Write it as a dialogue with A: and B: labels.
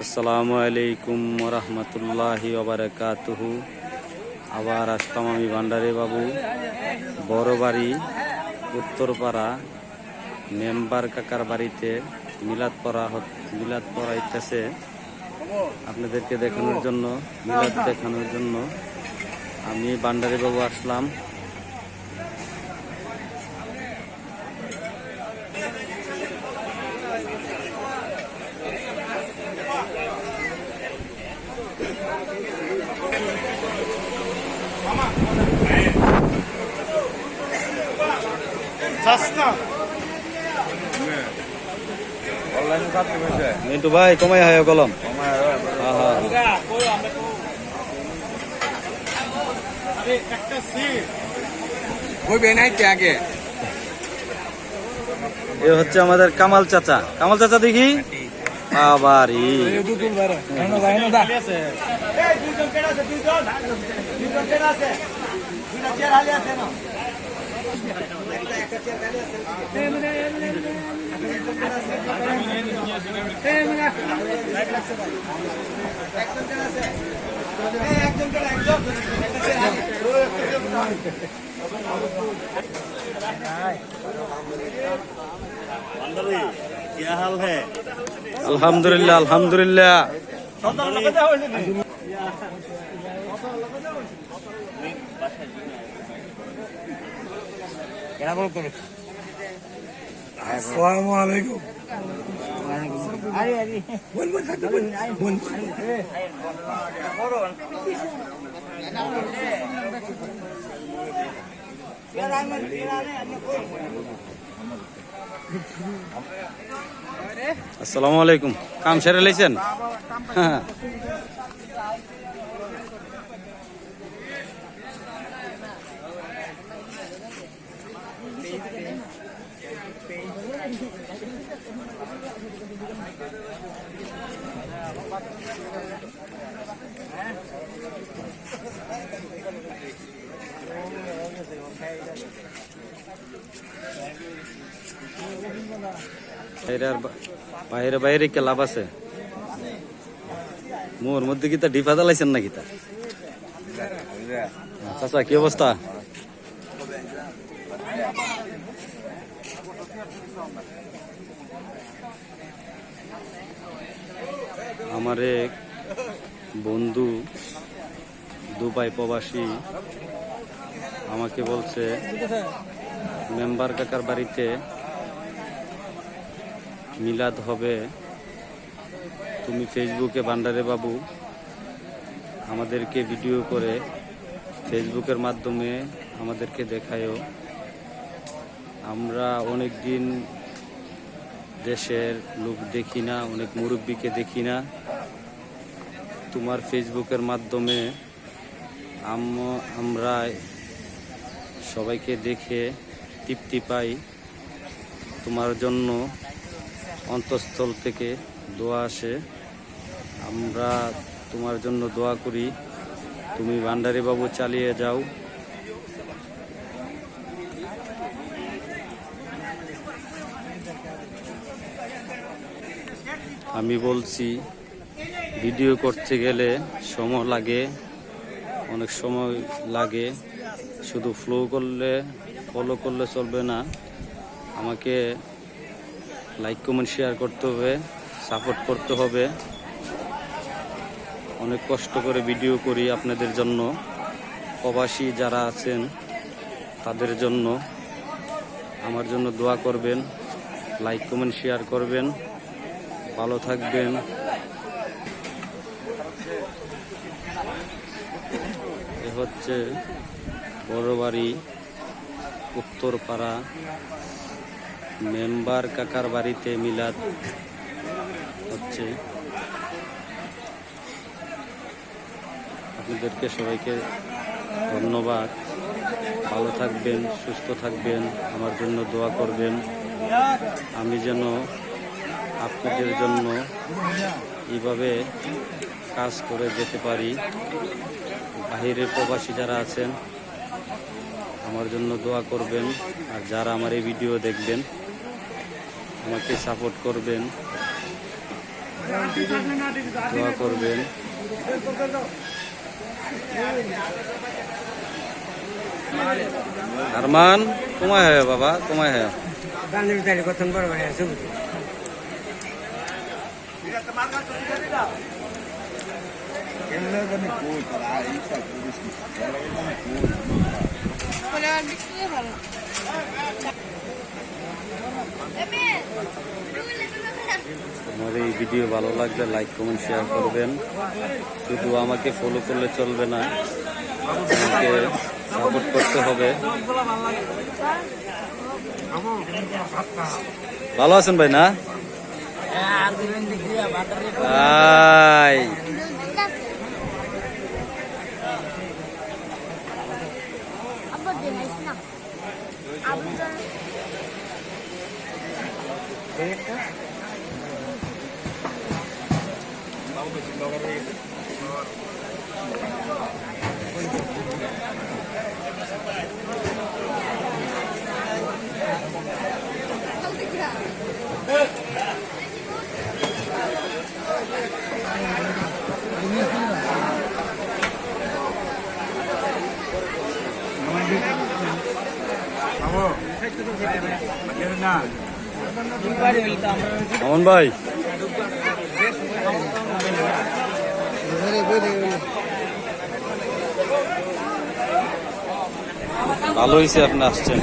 A: আসসালামু আলাইকুম রহমতুল্লাহি ওবারাকাতুহু। আবার আসলাম আমি ভান্ডারি বাবু, বড় বাড়ি উত্তরপাড়া মেম্বার কাকার বাড়িতে মিলাদ পড়াইতেছে আপনাদেরকে দেখানোর জন্য, মিলাদ দেখানোর জন্য আমি ভান্ডারি বাবু আসলাম। মিন্টু ভাই কমাই হয় কলম এ হচ্ছে আমাদের কামাল চাচা। কামাল চাচা দেখি আবার
B: क्या हाल है?
A: আলহামদুলিল্লাহ আলহামদুলিল্লাহ।
C: আসসালামু আলাইকুম।
A: আসসালামু আলাইকুম। কাম সেরে লাইছেন? হ্যাঁ। বাইরে বাইরে কে লাভ আছে? মোর মধ্যে কি তা ডিফা দালাইছেন নাকি তা? চাচা কি অবস্থা? আমার এক বন্ধু দুবাই প্রবাসী আমাকে বলছে মেম্বার কাকার বাড়িতে মিলাদ হবে, তুমি ফেসবুকে ভান্ডারে বাবু আমাদেরকে ভিডিও করে ফেসবুকের মাধ্যমে আমাদেরকে দেখায়ও। আমরা অনেক দিন দেশের লোক দেখি না, অনেক মুরব্বীকে দেখি না, তোমার ফেসবুকের মাধ্যমে আমরা সবাইকে দেখে তৃপ্তি পাই। তোমার জন্য অন্তঃস্থল থেকে দোয়া আসে, আমরা তোমার জন্য দোয়া করি, তুমি ভান্ডারি বাবু চালিয়ে যাও। আমি বলছি ভিডিও করতে গেলে সময় লাগে, অনেক সময় লাগে, শুধু ফলো করলে চলবে না, আমাকে লাইক কমেন্ট শেয়ার করতে হবে, সাপোর্ট করতে হবে। অনেক কষ্ট করে ভিডিও করি আপনাদের জন্য, প্রবাসী যারা আছেন তাদের জন্য। আমার জন্য দোয়া করবেন, লাইক কমেন্ট শেয়ার করবেন, ভালো থাকবেন। এ হচ্ছে বড় বাড়ি উত্তরপাড়া মেম্বার কাকার বাড়িতে মিলাদ হচ্ছে। আপনাদেরকে সবাইকে ধন্যবাদ, ভালো থাকবেন, সুস্থ থাকবেন, আমার জন্য দোয়া করবেন, আমি যেন আপনাদের জন্য এইভাবে কাজ করে যেতে পারি। বাহিরের প্রবাসী যারা আছেন আমার জন্য দোয়া করবেন, আর যারা আমার এই ভিডিও দেখবেন আমাকে সাপোর্ট করবেন। দোয়া করবেন। আরমান কমায় হয় বাবা, কমায় হয়। আমার এই ভিডিও ভালো লাগলে লাইক কমেন্ট শেয়ার করবেন। শুধু আমাকে ফলো করলে চলবে না, আমাকে সাপোর্ট করতে হবে। ভালো আছেন ভাই না? ভাই মামুন ভাই, ভালো হয়েছে আপনি আসছেন।